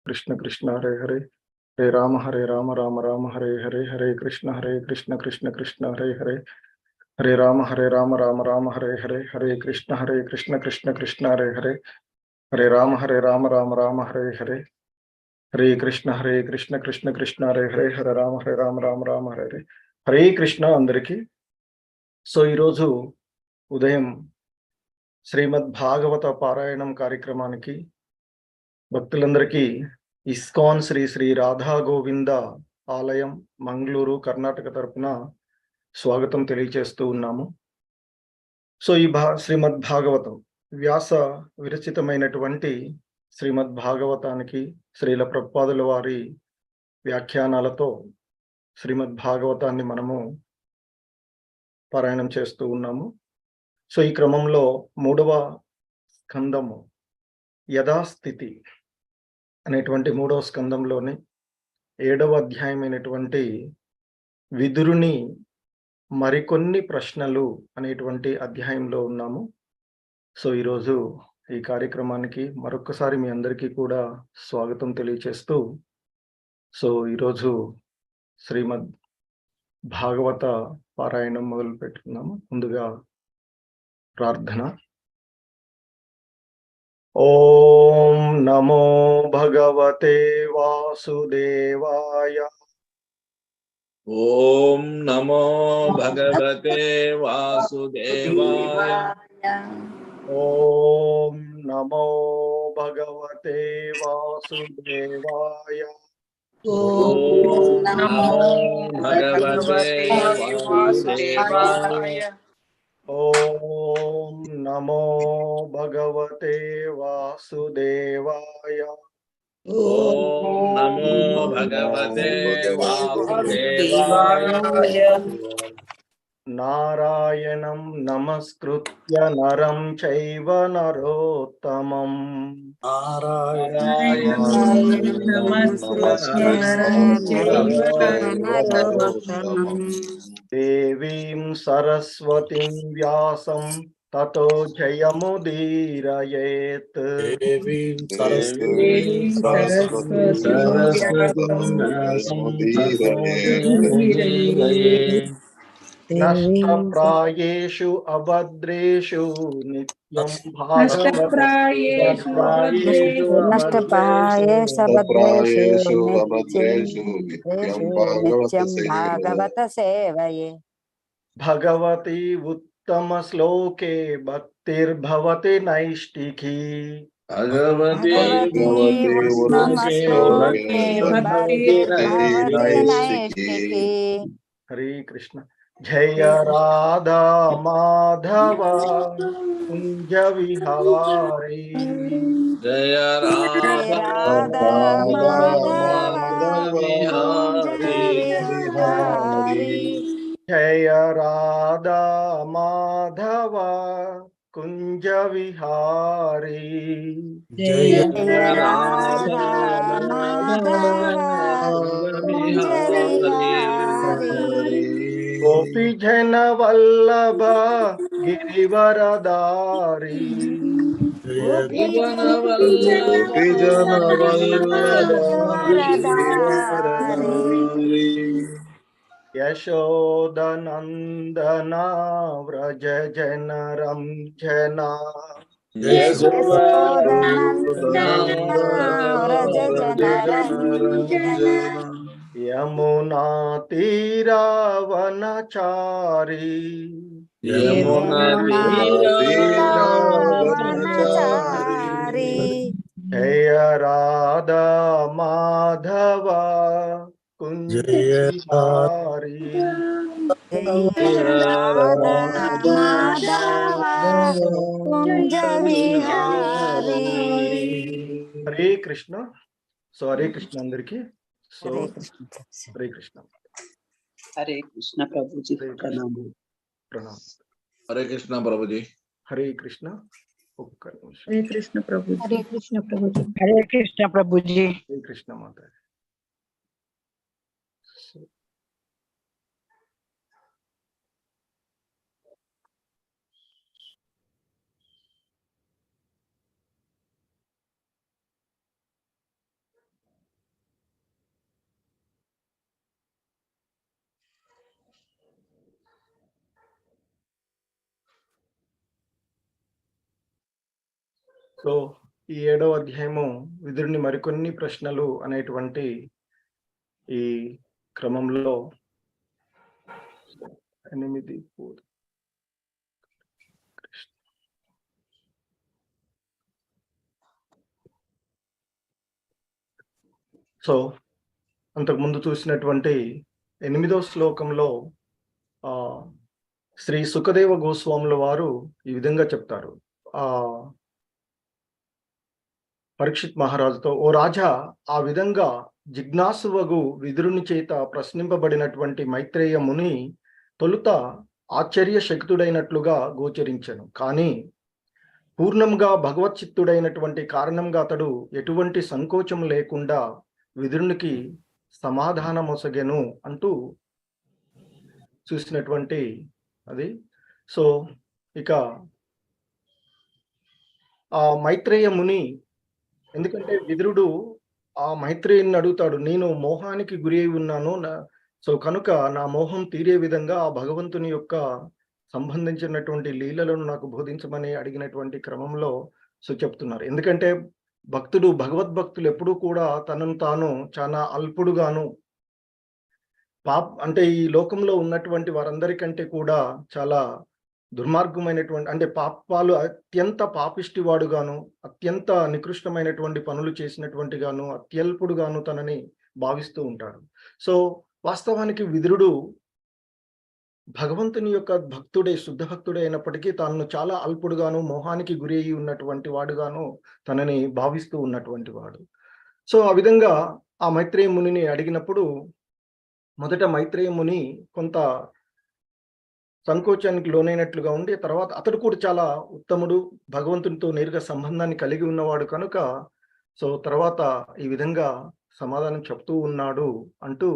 Krishna Krishna Hare Hare Hare Ram Ram Ram Hare Hare Hare Krishna Krishna Krishna Hare Hare Hare Ram Ram Hare Hare Hare Krishna Krishna Krishna Hare Hare Hare Ram Ram Hare Hare Hare Krishna Krishna Krishna Hare Hare Hare Ram Hare Hare Hare Krishna अंदरिकी so ఈరోజు ఉదయం శ్రీమద్ భాగవత పారాయణం కార్యక్రమానికి భక్తులందరికీ ఇస్కాన్ శ్రీ శ్రీ రాధా గోవింద ఆలయం మంగళూరు కర్ణాటక తరపున స్వాగతం తెలియజేస్తూ ఉన్నాము. సో ఈ శ్రీమద్ భాగవతం వ్యాస విరచితమైనటువంటి శ్రీమద్ భాగవతానికి శ్రీల ప్రభుపాదుల వారి వ్యాఖ్యానాలతో శ్రీమద్ భాగవతాన్ని మనము పారాయణం చేస్తూ ఉన్నాము. సో ఈ క్రమంలో 3వ స్కందము యథాస్థితి అనేటువంటి 3వ స్కందంలోని 7వ అధ్యాయమైనటువంటి విదురుని మరికొన్ని ప్రశ్నలు అనేటువంటి అధ్యాయంలో ఉన్నాము. సో ఈరోజు ఈ కార్యక్రమానికి మరొకసారి మీ అందరికీ కూడా స్వాగతం తెలియచేస్తూ సో ఈరోజు శ్రీమద్ భాగవత పారాయణం మొదలు పెట్టుకున్నాము. ముందుగా ప్రార్థన. ఓం నమో భగవతే వాసుదేవాయ. ఓం నమో భగవతే వాసుదేవాయ. ఓం నమో భగవతే వాసుదేవాయ. ఓం నమో భగవతే వాసుదేవాయ. ఓం నమో భగవతే వాసుదేవాయ. ఓం నమో భగవతే వాసుదేవాయ. నారాయణం నమస్కృత్య నరం చైవ నరోత్తమం. దేవీం సరస్వతిం వ్యాసం తతో జయముదీరయేత్. నష్టప్రాయేషు అభద్రేషు నిత్యం భాగవత సేవయే. భగవతి ఉత్తమ శ్లోకే భక్తిర్భవతి నైష్టికీ. భగవతి హరే కృష్ణ. జయ రాధా మాధవ కుంజ విహారీ. జయ రాధా జయ రాధా మాధవ కుంజ విహారీ. జయ రాధా గోపి జన వల్లభ గిరివరదారి. యశోదనందన వ్రజ జన రంజన. యమునా తీరావనచారి. జయ రాధా మాధవ కుంజ విహారీ. హరే కృష్ణ. సో హరే కృష్ణ అందరికి. సో హరే కృష్ణ. హరే కృష్ణ ప్రభుజీ. ప్రణామం. హరే కృష్ణ ప్రభుజీ. హరే కృష్ణ. ఒక్క నిమిషం. హరే కృష్ణ ప్రభుజీ. హరే కృష్ణ ప్రభుజీ. హరే కృష్ణ ప్రభుజీ. హరే కృష్ణ మాత. సో ఈ 7వ అధ్యాయము విదురుని మరికొన్ని ప్రశ్నలు అనేటువంటి ఈ క్రమంలో 8 సో అంతకుముందు చూసినటువంటి 8వ శ్లోకంలో శ్రీ సుఖదేవ గోస్వాముల వారు ఈ విధంగా చెప్తారు పరీక్షిత్ మహారాజుతో, ఓ రాజా, ఆ విధంగా జిజ్ఞాసువగు విదురుని చేత ప్రశ్నింపబడినటువంటి మైత్రేయ ముని తొలుత ఆశ్చర్యశక్తుడైనట్లుగా గోచరించెను. కానీ పూర్ణంగా భగవచ్చిత్తుడైనటువంటి కారణంగా అతడు ఎటువంటి సంకోచం లేకుండా విదురునికి సమాధానమొసగెను అంటూ చూసినటువంటి అది. సో ఇక ఆ మైత్రేయ ముని, ఎందుకంటే విదురుడు ఆ మైత్రేయుని అడుగుతాడు, నేను మోహానికి గురి అయి ఉన్నాను, సో కనుక నా మోహం తీరే విధంగా ఆ భగవంతుని యొక్క సంబంధించినటువంటి లీలలను నాకు బోధించమని అడిగినటువంటి క్రమంలో సో చెప్తున్నారు. ఎందుకంటే భగవద్భక్తులు ఎప్పుడూ కూడా తనను తాను చాలా అల్పుడుగాను, అంటే ఈ లోకంలో ఉన్నటువంటి వారందరికంటే కూడా చాలా దుర్మార్గమైనటువంటి, అంటే పాపాలు అత్యంత పాపిష్టివాడుగాను, అత్యంత నికృష్టమైనటువంటి పనులు చేసినటువంటి గాను, అత్యల్పుడుగాను తనని భావిస్తూ ఉంటాడు. సో వాస్తవానికి విదురుడు భగవంతుని యొక్క భక్తుడే, శుద్ధ భక్తుడే అయినప్పటికీ తాను చాలా అల్పుడుగాను, మోహానికి గురి అయి ఉన్నటువంటి వాడుగాను తనని భావిస్తూ ఉన్నటువంటి వాడు. సో ఆ విధంగా ఆ మైత్రేయ మునిని అడిగినప్పుడు మొదట మైత్రేయ ముని కొంత సంకోచానికి లోనైనట్లుగా ఉండి, తర్వాత అతడు కూడా చాలా ఉత్తముడు, భగవంతునితో నేరుగా సంబంధాన్ని కలిగి ఉన్నవాడు కనుక సో తర్వాత ఈ విధంగా సమాధానం చెప్తూ ఉన్నాడు అంటూ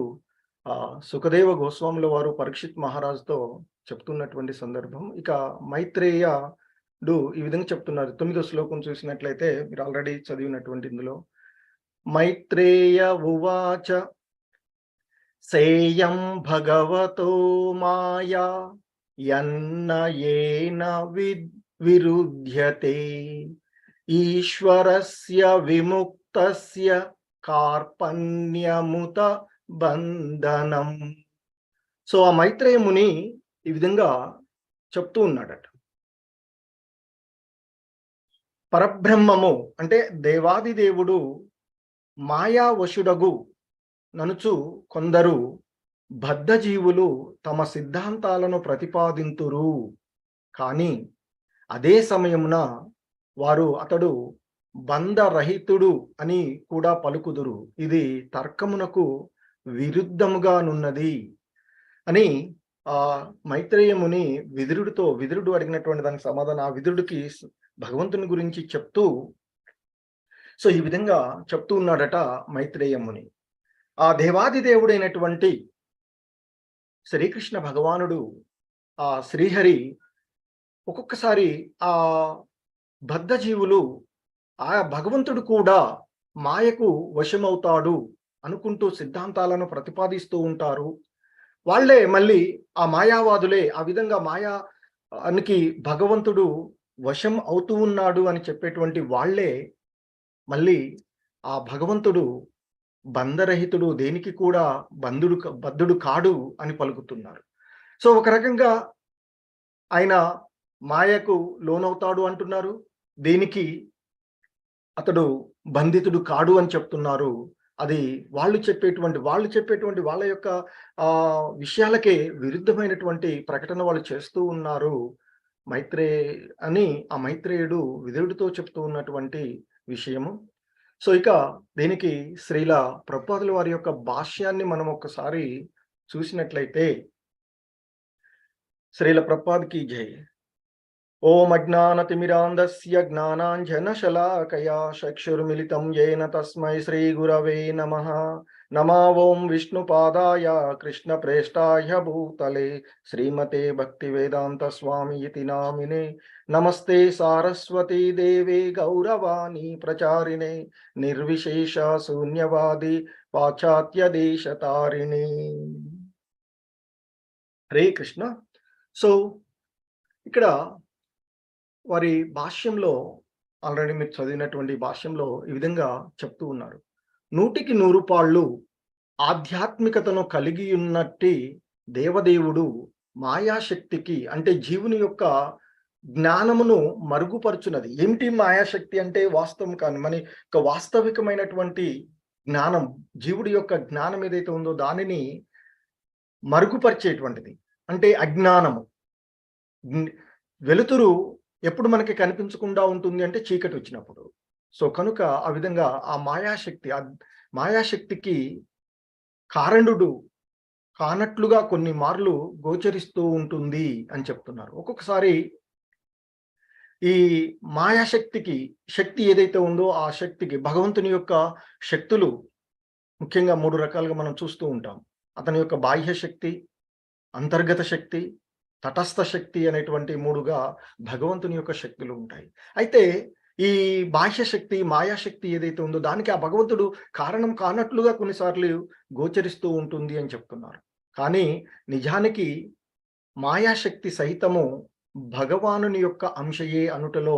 సుఖదేవ గోస్వాముల వారు పరీక్షిత్ మహారాజుతో చెప్తున్నటువంటి సందర్భం. ఇక మైత్రేయుడు ఈ విధంగా చెప్తున్నారు. 9వ శ్లోకం చూసినట్లయితే మీరు ఆల్రెడీ చదివినటువంటి ఇందులో, మైత్రేయ ఉవాచ సేయం భగవతో మాయా యన్న విరుధ్యతే ఈశ్వరస్య విముక్తస్య కార్పణ్యముత బంధనం. సో ఆ మైత్రేయ ముని ఈ విధంగా చెప్తూ ఉన్నాడట, పరబ్రహ్మము అంటే దేవాది దేవుడు మాయావశుడగు ననుచు కొందరు బద్ధజీవులు తమ సిద్ధాంతాలను ప్రతిపాదింతురు, కానీ అదే సమయమున వారు అతడు బంధరహితుడు అని కూడా పలుకుదురు, ఇది తర్కమునకు విరుద్ధముగానున్నది అని మైత్రేయ ముని విదురుడు అడిగినటువంటి దానికి సమాధానం, ఆ విదురుడికి భగవంతుని గురించి చెప్తూ సో ఈ విధంగా చెప్తూ ఉన్నాడట మైత్రేయ ముని. ఆ దేవాది దేవుడైనటువంటి శ్రీకృష్ణ భగవానుడు, ఆ శ్రీహరి ఒక్కొక్కసారి ఆ బద్ధజీవులు ఆ భగవంతుడు కూడా మాయకు వశమవుతాడు అనుకుంటూ సిద్ధాంతాలను ప్రతిపాదిస్తూ ఉంటారు. వాళ్ళే మళ్ళీ ఆ మాయావాదులే ఆ విధంగా మాయానికి భగవంతుడు వశం అవుతూ ఉన్నాడు అని చెప్పేటువంటి వాళ్ళే మళ్ళీ ఆ భగవంతుడు బంధరహితుడు, దేనికి కూడా బద్ధుడు కాడు అని పలుకుతున్నారు. సో ఒక రకంగా ఆయన మాయకు లోనవుతాడు అంటున్నారు, దేనికి అతడు బంధితుడు కాడు అని చెప్తున్నారు. అది వాళ్ళు చెప్పేటువంటి వాళ్ళ యొక్క విషయాలకే విరుద్ధమైనటువంటి ప్రకటన వాళ్ళు చేస్తూ ఉన్నారు అని ఆ మైత్రేయుడు విదురుడితో చెప్తూ ఉన్నటువంటి విషయము. సో ఇక దీనికి శ్రీల ప్రభుపాదుల వారి యొక్క భాష్యాన్ని మనం ఒక్కసారి చూసినట్లయితే, శ్రీల ప్రభుపాద్కి జై. ఓం అజ్ఞానతిమిరాంధస్య జ్ఞానాంజనశలాకయా చక్షుర్మిలితం యేన తస్మై శ్రీ గురవే నమః. నమో ఓం విష్ణుపాదాయ కృష్ణప్రేష్టాయ భూతలే శ్రీమతే భక్తివేదాంత స్వామి ఇతి నామినే. నమస్తే సారస్వతీ దేవే గౌరవాణి ప్రచారిణే నిర్విశేష శూన్యవాది పాశ్చాత్య దేశతారిణి. హరే కృష్ణ. సో ఇక్కడ వారి భాష్యంలో ఆల్రెడీ మీరు చదివినటువంటి భాష్యంలో ఈ విధంగా చెప్తూ ఉన్నారు. 100కి 100 పాళ్ళు ఆధ్యాత్మికతను కలిగి ఉన్నట్టి దేవదేవుడు మాయాశక్తికి అంటే జీవుని యొక్క జ్ఞానమును మరుగుపరుచున్నది. ఏమిటి మాయాశక్తి అంటే వాస్తవం కాని మన యొక్క వాస్తవికమైనటువంటి జ్ఞానం, జీవుడి యొక్క జ్ఞానం ఏదైతే ఉందో దానిని మరుగుపరిచేటువంటిది. అంటే అజ్ఞానము. వెలుతురు ఎప్పుడు మనకి కనిపించకుండా ఉంటుంది అంటే చీకటి వచ్చినప్పుడు. సో కనుక ఆ విధంగా ఆ మాయాశక్తికి కారణుడు కానట్లుగా కొన్ని మార్లు గోచరిస్తూ ఉంటుంది అని చెప్తున్నారు. ఒక్కొక్కసారి ఈ మాయాశక్తికి శక్తి ఏదైతే ఉందో ఆ శక్తికి భగవంతుని యొక్క శక్తులు ముఖ్యంగా 3 రకాలుగా మనం చూస్తూ ఉంటాం. అతని యొక్క బాహ్య శక్తి, అంతర్గత శక్తి, తటస్థ శక్తి అనేటువంటి 3గా భగవంతుని యొక్క శక్తులు ఉంటాయి. అయితే ఈ బాహ్య శక్తి, మాయాశక్తి ఏదైతే ఉందో దానికి ఆ భగవంతుడు కారణం కానట్లుగా కొన్నిసార్లు గోచరిస్తూ ఉంటుంది అని చెప్తున్నారు. కానీ నిజానికి మాయాశక్తి సహితము భగవానుని యొక్క అంశయే అనుటలో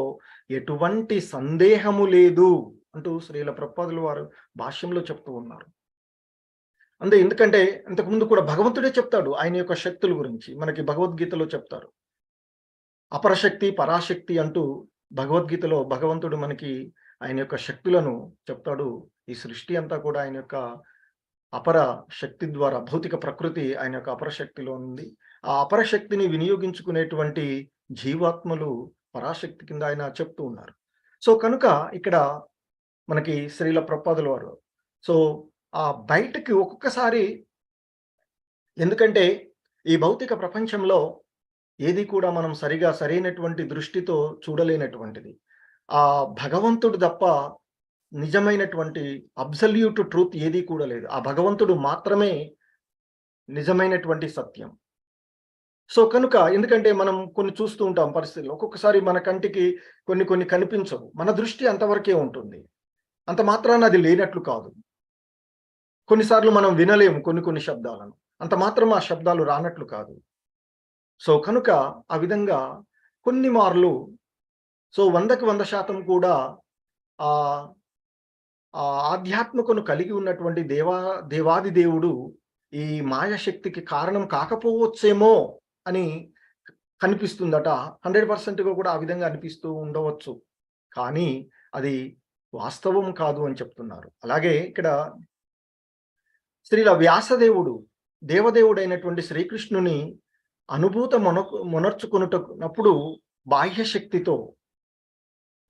ఎటువంటి సందేహము లేదు అంటూ శ్రీల ప్రభుపాదుల వారు భాష్యంలో చెప్తూ ఉన్నారు. ఎందుకంటే ఇంతకుముందు కూడా భగవంతుడే చెప్తాడు ఆయన యొక్క శక్తుల గురించి. మనకి భగవద్గీతలో చెప్తారు. అపరశక్తి, పరాశక్తి అంటూ భగవద్గీతలో భగవంతుడు మనకి ఆయన యొక్క శక్తులను చెప్తాడు. ఈ సృష్టి అంతా కూడా ఆయన యొక్క అపర శక్తి ద్వారా, భౌతిక ప్రకృతి ఆయన యొక్క అపరశక్తిలో ఉంది. ఆ అపరశక్తిని వినియోగించుకునేటువంటి జీవాత్మలు పరాశక్తి కింద ఆయన చెప్తూ ఉన్నారు. సో కనుక ఇక్కడ మనకి శ్రీల ప్రభుపాదుల వారు సో ఆ బయటకి ఒక్కొక్కసారి, ఎందుకంటే ఈ భౌతిక ప్రపంచంలో ఏది కూడా మనం సరైనటువంటి దృష్టితో చూడలేనటువంటిది. ఆ భగవంతుడు తప్ప నిజమైనటువంటి అబ్సల్యూట్ ట్రూత్ ఏది కూడా లేదు. ఆ భగవంతుడు మాత్రమే నిజమైనటువంటి సత్యం. సో కనుక ఎందుకంటే మనం కొన్ని చూస్తూ ఉంటాం పరిస్థితులు. ఒక్కొక్కసారి మన కంటికి కొన్ని కనిపించవు. మన దృష్టి అంతవరకే ఉంటుంది. అంత మాత్రాన అది లేనట్లు కాదు. కొన్నిసార్లు మనం వినలేము కొన్ని శబ్దాలను. అంత మాత్రం ఆ శబ్దాలు రానట్లు కాదు. సో కనుక ఆ విధంగా కొన్ని మార్లు 100కి 100% కూడా ఆ ఆధ్యాత్మికను కలిగి ఉన్నటువంటి దేవాది దేవుడు ఈ మాయాశక్తికి కారణం కాకపోవచ్చేమో అని కనిపిస్తుందట. 100%గా కూడా ఆ విధంగా అనిపిస్తూ ఉండవచ్చు. కానీ అది వాస్తవం కాదు అని చెప్తున్నారు. అలాగే ఇక్కడ శ్రీల వ్యాసదేవుడు దేవదేవుడైనటువంటి శ్రీకృష్ణుని మొనర్చుకున్నప్పుడు బాహ్య శక్తితో,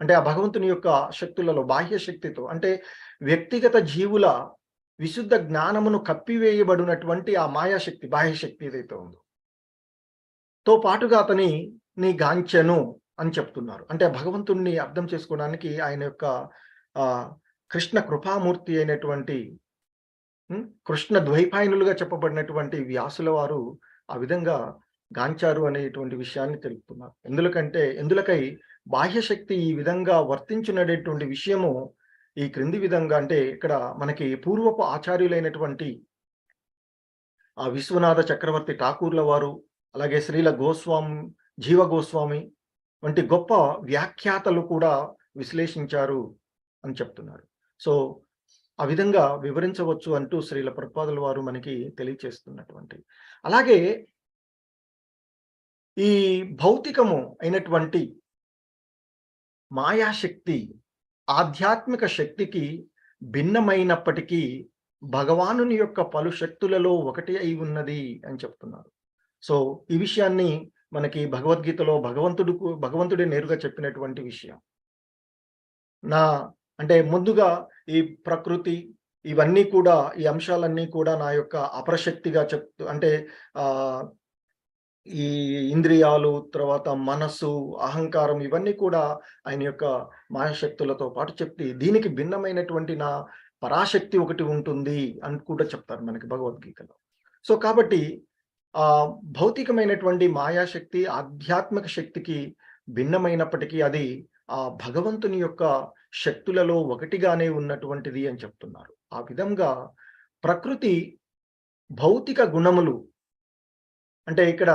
అంటే ఆ భగవంతుని యొక్క శక్తులలో బాహ్య శక్తితో, అంటే వ్యక్తిగత జీవుల విశుద్ధ జ్ఞానమును కప్పివేయబడినటువంటి ఆ మాయాశక్తి, బాహ్యశక్తి ఏదైతే ఉందో తో పాటుగా నీ గాంచెను అని చెప్తున్నారు. అంటే భగవంతుణ్ణి అర్థం చేసుకోవడానికి ఆయన యొక్క కృష్ణ కృపామూర్తి అయినటువంటి కృష్ణ ద్వైపాయనులుగా చెప్పబడినటువంటి వ్యాసుల వారు ఆ విధంగా గాంచారు అనేటువంటి విషయాన్ని తెలుపుతున్నారు. ఎందులకై బాహ్యశక్తి ఈ విధంగా వర్తించినటువంటి విషయము ఈ క్రింది విధంగా, అంటే ఇక్కడ మనకి పూర్వపు ఆచార్యులైనటువంటి ఆ విశ్వనాథ చక్రవర్తి ఠాకూర్ల వారు, అలాగే శ్రీల జీవ గోస్వామి వంటి గొప్ప వ్యాఖ్యాతలు కూడా విశ్లేషించారు అని చెప్తున్నారు. సో ఆ విధంగా వివరించవచ్చు అంటూ శ్రీల ప్రభుపాదుల వారు మనకి తెలియచేస్తున్నటువంటి. అలాగే ఈ భౌతికము అయినటువంటి మాయాశక్తి ఆధ్యాత్మిక శక్తికి భిన్నమైనప్పటికీ భగవానుని యొక్క పలు శక్తులలో ఒకటి అయి ఉన్నది అని చెప్తున్నారు. సో ఈ విషయాన్ని మనకి భగవద్గీతలో భగవంతుడే నేరుగా చెప్పినటువంటి విషయం. అంటే ముందుగా ఈ ప్రకృతి ఇవన్నీ కూడా, ఈ అంశాలన్నీ కూడా నా యొక్క అపరశక్తిగా అంటే ఈ ఇంద్రియాలు, తర్వాత మనస్సు, అహంకారం ఇవన్నీ కూడా ఆయన యొక్క మాయాశక్తులతో పాటు చెప్పి దీనికి భిన్నమైనటువంటి నా పరాశక్తి ఒకటి ఉంటుంది అని కూడా చెప్తారు మనకి భగవద్గీతలో. సో కాబట్టి భౌతికమైనటువంటి మాయాశక్తి ఆధ్యాత్మిక శక్తికి భిన్నమైనప్పటికీ అది ఆ భగవంతుని యొక్క శక్తులలో ఒకటిగానే ఉన్నటువంటిది అని చెప్తున్నారు. ఆ విధంగా ప్రకృతి భౌతిక గుణములు, అంటే ఇక్కడ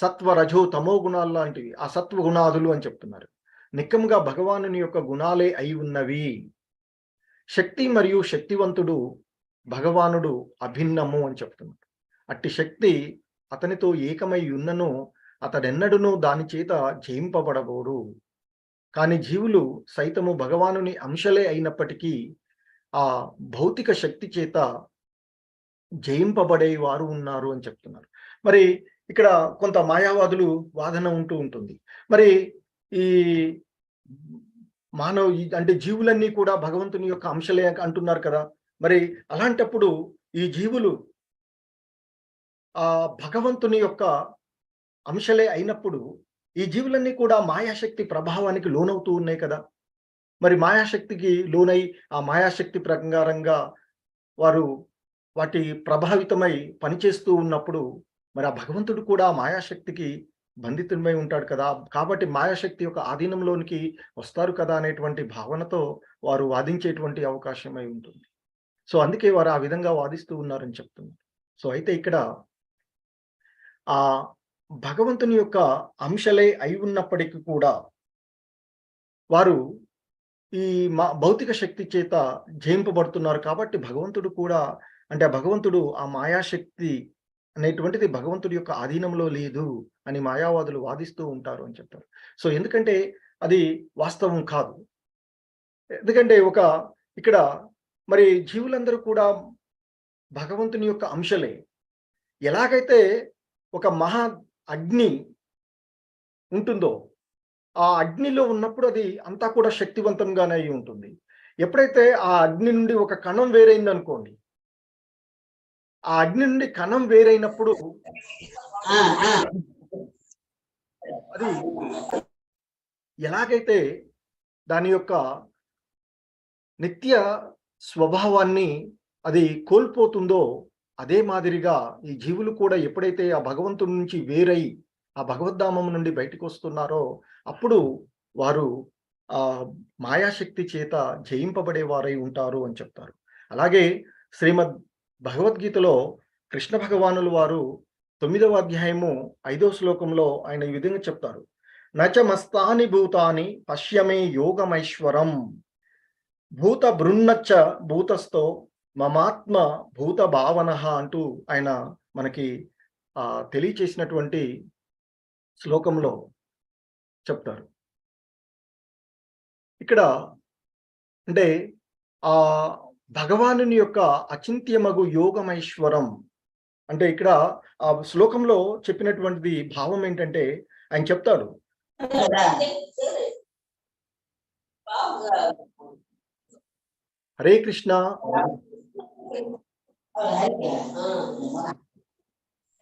సత్వ రజో తమో గుణాలు లాంటివి, ఆ సత్వ గుణాదులు అని చెప్తున్నారు. నిక్కముగా భగవానుని యొక్క గుణాలే అయి ఉన్నవి. శక్తి మరియు శక్తివంతుడు భగవానుడు అభిన్నము అని చెప్తున్నాడు. అట్టి శక్తి అతనితో ఏకమై ఉన్నను అతడెన్నడూనూ దాని చేత జయింపబడబోడు. కానీ జీవులు సైతము భగవానుని అంశలే అయినప్పటికీ ఆ భౌతిక శక్తి చేత జయింపబడే వారు ఉన్నారు అని చెప్తున్నారు. మరి ఇక్కడ కొంత మాయావాదులు వాదన ఉంటూ ఉంటుంది. మరి ఈ అంటే జీవులన్నీ కూడా భగవంతుని యొక్క అంశలే అంటున్నారు కదా. మరి అలాంటప్పుడు ఈ జీవులు ఆ భగవంతుని యొక్క అంశలే అయినప్పుడు ఈ జీవులన్నీ కూడా మాయాశక్తి ప్రభావానికి లోనవుతూ ఉన్నాయి కదా. మరి మాయాశక్తికి లోనై ఆ మాయాశక్తి ప్రకారంగా వారు వాటి ప్రభావితమై పనిచేస్తూ ఉన్నప్పుడు మరి ఆ భగవంతుడు కూడా మాయాశక్తికి బంధితుడై ఉంటాడు కదా. కాబట్టి మాయాశక్తి యొక్క ఆధీనంలోనికి వస్తారు కదా అనేటువంటి భావనతో వారు వాదించేటువంటి అవకాశమై ఉంటుంది. సో అందుకే వారు ఆ విధంగా వాదిస్తూ ఉన్నారని చెప్తున్నారు. సో అయితే ఇక్కడ ఆ భగవంతుని యొక్క అంశలే అయి ఉన్నప్పటికీ కూడా వారు ఈ భౌతిక శక్తి చేత జయింపబడుతున్నారు. కాబట్టి భగవంతుడు కూడా అంటే భగవంతుడు ఆ మాయాశక్తి అనేటువంటిది భగవంతుడి యొక్క ఆధీనంలో లేదు అని మాయావాదులు వాదిస్తూ ఉంటారు అని చెప్తారు. సో ఎందుకంటే అది వాస్తవం కాదు. ఎందుకంటే ఇక్కడ మరి జీవులందరూ కూడా భగవంతుని యొక్క అంశలే. ఎలాగైతే ఒక మహా అగ్ని ఉంటుందో ఆ అగ్నిలో ఉన్నప్పుడు అది అంతా కూడా శక్తివంతంగానే అయి ఉంటుంది. ఎప్పుడైతే ఆ అగ్ని నుండి ఒక కణం వేరైంది అనుకోండి, ఆ అగ్ని నుండి కణం వేరైనప్పుడు అది ఎలాగైతే దాని యొక్క నిత్య స్వభావాన్ని అది కోల్పోతుందో అదే మాదిరిగా ఈ జీవులు కూడా ఎప్పుడైతే ఆ భగవంతుడి నుంచి వేరై ఆ భగవద్ధామం నుండి బయటకు వస్తున్నారో అప్పుడు వారు ఆ మాయాశక్తి చేత జయింపబడే వారై ఉంటారు అని చెప్తారు. అలాగే శ్రీమద్ భగవద్గీతలో కృష్ణ భగవానులు వారు 9వ అధ్యాయము 5వ శ్లోకంలో ఆయన ఈ విధంగా చెప్తారు. నచమస్తాని భూతాని పశ్యమే యోగమైశ్వరం భూత బృన్నచ్చ భూతస్థో మమాత్మ భూత భావన అంటూ ఆయన మనకి తెలియచేసినటువంటి శ్లోకంలో చెప్తారు. ఇక్కడ అంటే ఆ భగవానుని యొక్క అచింత్యమగు యోగమైశ్వరం అంటే ఇక్కడ ఆ శ్లోకంలో చెప్పినటువంటిది భావం ఏంటంటే ఆయన చెప్తాడు, హరే కృష్ణ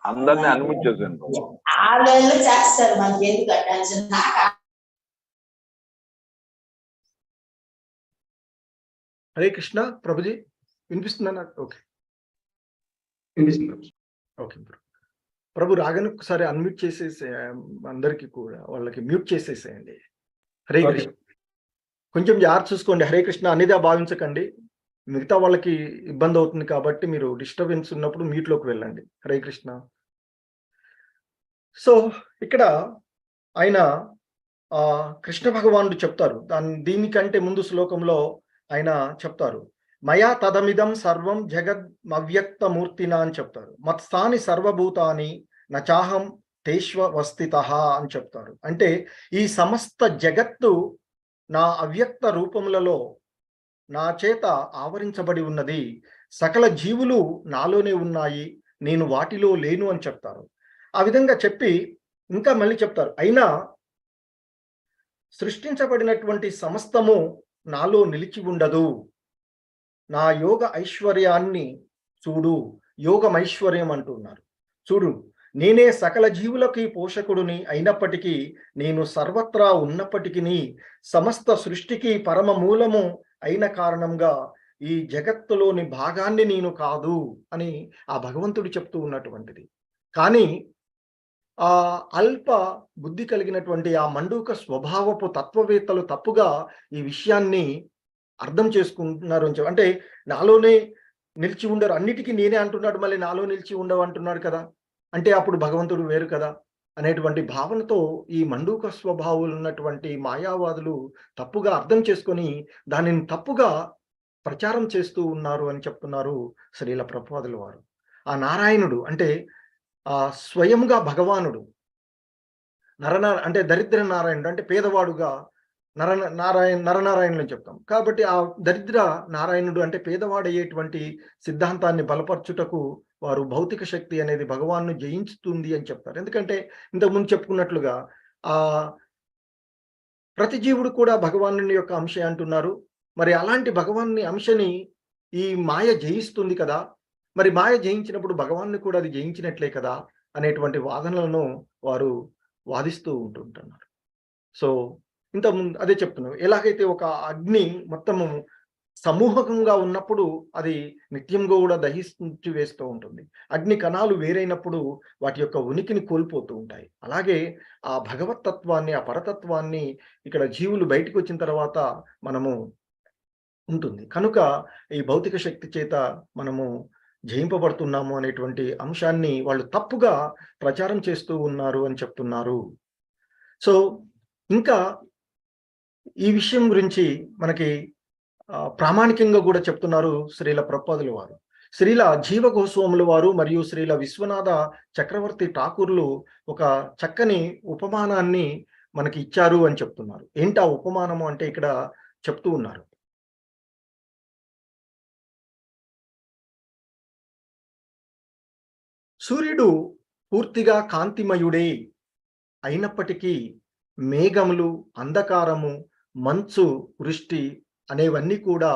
అందరినీ అన్మ్యూట్ చేశాను. చేస్తారు మనకి ఎందుకు హరే కృష్ణ ప్రభుజీ వినిపిస్తుందా నాకు? ఓకే ఓకే ప్రభు రాగానే ఒకసారి అన్మ్యూట్ చేసేసే అందరికి కూడా వాళ్ళకి మ్యూట్ చేసేసేయండి. హరే కృష్ణ కొంచెం జాగ్రత్త చూసుకోండి. హరే కృష్ణ అనేదా భావించకండి, మిగతా వాళ్ళకి ఇబ్బంది అవుతుంది కాబట్టి మీరు డిస్టర్బెన్స్ ఉన్నప్పుడు మ్యూట్లోకి వెళ్ళండి. హరే కృష్ణ. సో ఇక్కడ ఆయన కృష్ణ భగవానుడు చెప్తారు, దీనికంటే ముందు శ్లోకంలో ఆయన చెప్తారు, మయా తదమిదం సర్వం జగద్మవ్యక్తమూర్తినా అని చెప్తారు. మత్స్థాని సర్వభూతాని నచాహం తేష్వస్థితః అని చెప్తారు. అంటే ఈ సమస్త జగత్తు నా అవ్యక్త రూపములలో నా చేత ఆవరించబడి ఉన్నది, సకల జీవులు నాలోనే ఉన్నాయి, నేను వాటిలో లేను అని చెప్తారు. ఆ విధంగా చెప్పి ఇంకా మళ్ళీ చెప్తారు, అయినా సృష్టించబడినటువంటి సమస్తము నాలో నిలిచి ఉండదు, నా యోగ ఐశ్వర్యాన్ని చూడు, యోగమైశ్వర్యం అంటున్నారు. చూడు, నేనే సకల జీవులకి పోషకుడిని అయినప్పటికీ, నేను సర్వత్రా ఉన్నప్పటికీ, సమస్త సృష్టికి పరమ మూలము అయిన కారణంగా ఈ జగత్తులోని భాగాన్ని నేను కాదు అని ఆ భగవంతుడు చెప్తూ ఉన్నటువంటిది. కానీ ఆ అల్ప బుద్ధి కలిగినటువంటి ఆ మండూక స్వభావపు తత్వవేత్తలు తప్పుగా ఈ విషయాన్ని అర్థం చేసుకుంటున్నారు అని అంటే నాలోనే నిలిచి ఉండరు, అన్నిటికీ నేనే అంటున్నాడు, మళ్ళీ నాలో నిలిచి ఉండవు అంటున్నాడు కదా. అంటే అప్పుడు భగవంతుడు వేరు కదా. అనేటువంటి భావనతో ఈ మండూక స్వభావాలు ఉన్నటువంటి మాయావాదులు తప్పుగా అర్థం చేసుకొని దానిని తప్పుగా ప్రచారం చేస్తూ ఉన్నారు అని చెప్తున్నారు శ్రీల ప్రభుపాదుల వారు. ఆ నారాయణుడు అంటే స్వయంగా భగవానుడు అంటే దరిద్ర నారాయణుడు అంటే పేదవాడుగా నరనారాయణులు అని చెప్తాం. కాబట్టి ఆ దరిద్ర నారాయణుడు అంటే పేదవాడయ్యేటువంటి సిద్ధాంతాన్ని బలపరచుటకు వారు భౌతిక శక్తి అనేది భగవాన్ను జయించుతుంది అని చెప్తారు. ఎందుకంటే ఇంతకుముందు చెప్పుకున్నట్లుగా ఆ ప్రతి జీవుడు కూడా భగవాను యొక్క అంశే అంటున్నారు. మరి అలాంటి భగవాన్ని అంశని ఈ మాయ జయిస్తుంది కదా, మరి మాయ జయించినప్పుడు భగవాన్ని కూడా అది జయించినట్లే కదా అనేటువంటి వాదనలను వారు వాదిస్తూ ఉంటుంటున్నారు. సో ఇంతకుముందు అదే చెప్తున్నాను, ఎలాగైతే ఒక అగ్ని మొత్తము సమూహకంగా ఉన్నప్పుడు అది నిత్యంగా కూడా దహించి వేస్తూ ఉంటుంది. అగ్ని కణాలు వేరైనప్పుడు వాటి యొక్క ఉనికిని కోల్పోతూ ఉంటాయి. అలాగే ఆ భగవతత్వాన్ని, ఆ పరతత్వాన్ని ఇక్కడ జీవులు బయటకు వచ్చిన తర్వాత మనము ఉంటుంది. కనుక ఈ భౌతిక శక్తి చేత మనము జయింపబడుతున్నాము అనేటువంటి అంశాన్ని వాళ్ళు తప్పుగా ప్రచారం చేస్తూ ఉన్నారు అని చెప్తున్నారు. సో ఇంకా ఈ విషయం గురించి మనకి ప్రామాణికంగా కూడా చెప్తున్నారు శ్రీల ప్రభుపాదుల వారు. శ్రీల జీవ గోస్వాముల వారు మరియు శ్రీల విశ్వనాథ చక్రవర్తి ఠాకూర్లు ఒక చక్కని ఉపమానాన్ని మనకి ఇచ్చారు అని చెప్తున్నారు. ఏంటి ఆ ఉపమానము అంటే ఇక్కడ చెప్తూ ఉన్నారు. సూర్యుడు పూర్తిగా కాంతిమయుడే అయినప్పటికీ మేఘములు, అంధకారము, మంచు, వృష్టి అనేవన్నీ కూడా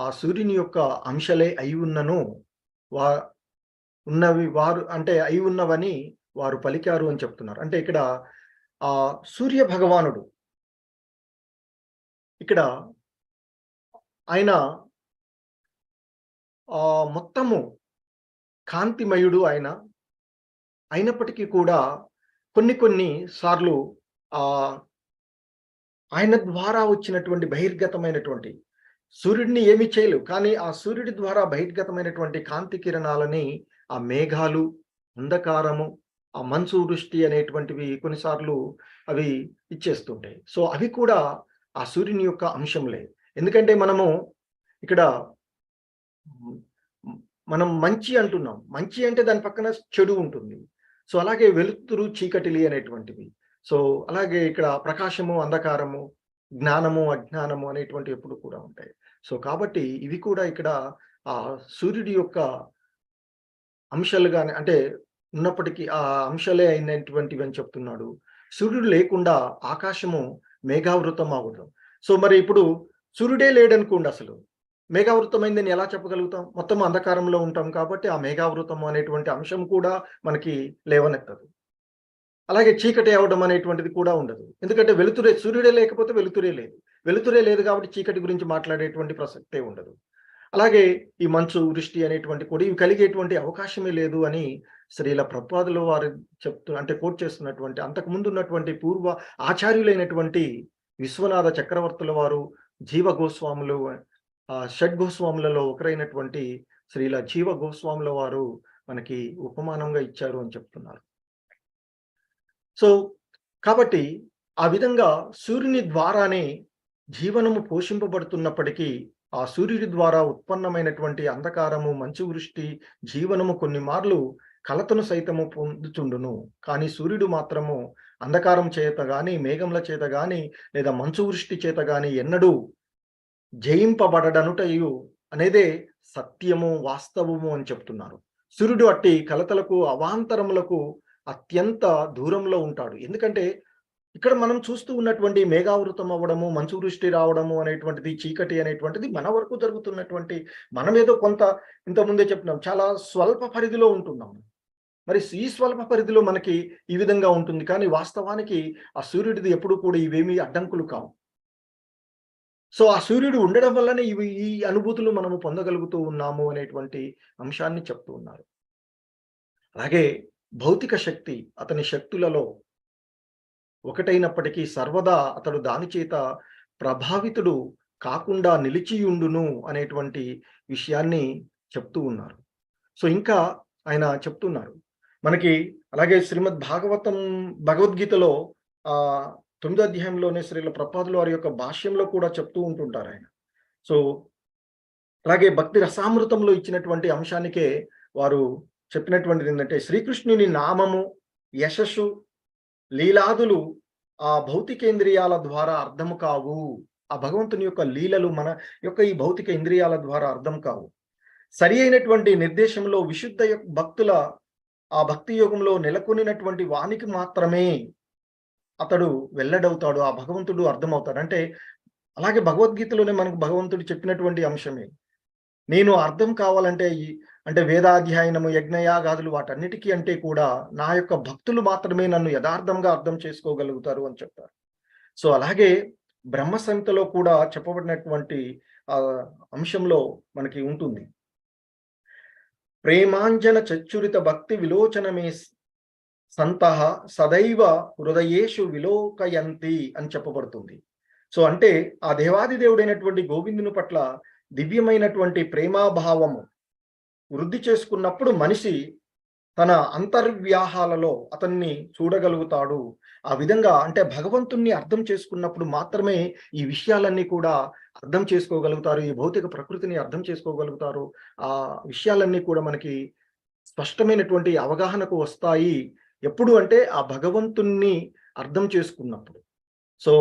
ఆ సూర్యుని యొక్క అంశలే అయి ఉన్నను వారు అంటే అయి ఉన్నవని వారు పలికారు అని చెప్తున్నారు. అంటే ఇక్కడ ఆ సూర్య భగవానుడు ఇక్కడ ఆయన మొత్తము కాంతిమయుడు ఆయన అయినప్పటికీ కూడా కొన్ని సార్లు ఆయన ద్వారా వచ్చినటువంటి బహిర్గతమైనటువంటి సూర్యుడిని ఏమీ చేయలేవు, కానీ ఆ సూర్యుడి ద్వారా బహిర్గతమైనటువంటి కాంతి కిరణాలని ఆ మేఘాలు, అంధకారము, ఆ మంచు, వృష్టి అనేటువంటివి కొన్నిసార్లు అవి ఇచ్చేస్తుంటాయి. సో అవి కూడా ఆ సూర్యుని యొక్క అంశంలే. ఎందుకంటే మనము ఇక్కడ మనం మంచి అంటున్నాం, మంచి అంటే దాని పక్కన చెడు ఉంటుంది. సో అలాగే వెలుతురు, చీకటిలి అనేటువంటివి. సో అలాగే ఇక్కడ ప్రకాశము, అంధకారము, జ్ఞానము, అజ్ఞానము అనేటువంటి ఎప్పుడు కూడా ఉంటాయి. సో కాబట్టి ఇవి కూడా ఇక్కడ ఆ సూర్యుడి యొక్క అంశాలుగానే అంటే ఉన్నప్పటికీ ఆ అంశాలే అయినటువంటివి అని చెప్తున్నాడు. సూర్యుడు లేకుండా ఆకాశము మేఘావృతం అవ్వడం. సో మరి ఇప్పుడు సూర్యుడే లేడనుకోండి, అసలు మేఘావృతమైందని ఎలా చెప్పగలుగుతాం? మొత్తం అంధకారంలో ఉంటాం కాబట్టి ఆ మేఘావృతం అనేటువంటి అంశం కూడా మనకి లేవనెత్తదు. అలాగే చీకటి అవడం అనేటువంటిది కూడా ఉండదు. ఎందుకంటే వెలుతురే, సూర్యుడే లేకపోతే వెలుతురే లేదు. వెలుతురే లేదు కాబట్టి చీకటి గురించి మాట్లాడేటువంటి ప్రసక్తే ఉండదు. అలాగే ఈ మంచు, వృష్టి అనేటువంటి కూడా ఇవి కలిగేటువంటి అవకాశమే లేదు అని శ్రీల ప్రభుపాదుల వారు అంటే కోట్ చేస్తున్నటువంటి అంతకుముందు ఉన్నటువంటి పూర్వ ఆచార్యులైనటువంటి విశ్వనాథ చక్రవర్తుల వారు, జీవ గోస్వాములు, షడ్ గోస్వాములలో ఒకరైనటువంటి శ్రీల జీవ గోస్వాముల వారు మనకి ఉపమానంగా ఇచ్చారు అని చెప్తున్నారు. సో కాబట్టి ఆ విధంగా సూర్యుని ద్వారానే జీవనము పోషింపబడుతున్నప్పటికీ ఆ సూర్యుడి ద్వారా ఉత్పన్నమైనటువంటి అంధకారము, మంచు, వృష్టి జీవనము కొన్ని మార్లు కలతను సైతము పొందుచుండును. కానీ సూర్యుడు మాత్రము అంధకారం చేత గాని, మేఘముల చేత గాని, లేదా మంచు వృష్టి చేత గాని ఎన్నడూ జయింపబడనుటయు అనేదే సత్యము, వాస్తవము అని చెప్తున్నారు. సూర్యుడు అట్టి కలతలకు, అవాంతరములకు అత్యంత దూరంలో ఉంటాడు. ఎందుకంటే ఇక్కడ మనం చూస్తూ ఉన్నటువంటి మేఘావృతం అవ్వడము, మంచు వృష్టి రావడము అనేటువంటిది, చీకటి అనేటువంటిది మన వరకు జరుగుతున్నటువంటి, మనమేదో కొంత ఇంతకుముందే చెప్పినాం, చాలా స్వల్ప పరిధిలో ఉంటున్నాం. మరి ఈ స్వల్ప పరిధిలో మనకి ఈ విధంగా ఉంటుంది, కానీ వాస్తవానికి ఆ సూర్యుడిది ఎప్పుడు కూడా ఇవేమీ అడ్డంకులు కావు. సో ఆ సూర్యుడు ఉండడం వల్లనే ఈ అనుభూతులు మనము పొందగలుగుతూ ఉన్నాము అనేటువంటి అంశాన్ని చెప్తూ ఉన్నారు. అలాగే భౌతిక శక్తి అతని శక్తులలో ఒకటైనప్పటికీ సర్వదా అతడు దాని చేత ప్రభావితుడు కాకుండా నిలిచియుండును అనేటువంటి విషయాన్ని చెప్తూ ఉన్నారు. సో ఇంకా ఆయన చెప్తున్నారు, మనకి అలాగే శ్రీమద్ భగవద్గీతలో 9వ అధ్యాయంలోనే శ్రీల ప్రభుపాదుల వారి యొక్క భాష్యంలో కూడా చెప్తూ ఉంటుంటారు ఆయన. సో అలాగే భక్తి రసామృతంలో ఇచ్చినటువంటి అంశానికే వారు చెప్పినటువంటిది ఏంటంటే, శ్రీకృష్ణుని నామము, యశస్సు, లీలాదులు ఆ భౌతికేంద్రియాల ద్వారా అర్థము కావు. ఆ భగవంతుని యొక్క లీలలు మన యొక్క ఈ భౌతిక ఇంద్రియాల ద్వారా అర్థం కావు. సరి అయినటువంటి నిర్దేశంలో విశుద్ధ భక్తుల ఆ భక్తి యోగంలో నెలకొనినటువంటి వానికి మాత్రమే అతడు వెల్లడవుతాడు, ఆ భగవంతుడు అర్థమవుతాడు. అంటే అలాగే భగవద్గీతలోనే మనకు భగవంతుడు చెప్పినటువంటి అంశమే. నేను అర్థం కావాలంటే అంటే వేదాధ్యయనము, యజ్ఞయాగాదులు వాటన్నిటికీ అంటే కూడా నా యొక్క భక్తులు మాత్రమే నన్ను యథార్థంగా అర్థం చేసుకోగలుగుతారు అని చెప్తారు. సో అలాగే బ్రహ్మ సంహితలో కూడా చెప్పబడినటువంటి అంశంలో మనకి ఉంటుంది. ప్రేమాంజన చచ్చురిత భక్తి విలోచనమే సంతః సదైవ హృదయేషు విలోకయంతి అని చెప్పబడుతుంది. సో అంటే ఆ దేవాది దేవుడైనటువంటి గోవిందుని పట్ల దివ్యమైనటువంటి ప్రేమాభావము వృద్ధి చేసుకున్నప్పుడు మనిషి తన అంతర్వ్యాహాలలో అతన్ని చూడగలుగుతాడు. ఆ విధంగా అంటే భగవంతుణ్ణి అర్థం చేసుకున్నప్పుడు మాత్రమే ఈ విషయాలన్నీ కూడా అర్థం చేసుకోగలుగుతారు, ఈ భౌతిక ప్రకృతిని అర్థం చేసుకోగలుగుతారు. ఆ విషయాలన్నీ కూడా మనకి స్పష్టమైనటువంటి అవగాహనకు వస్తాయి. ఎప్పుడు అంటే ఆ భగవంతుణ్ణి అర్థం చేసుకున్నప్పుడు. సో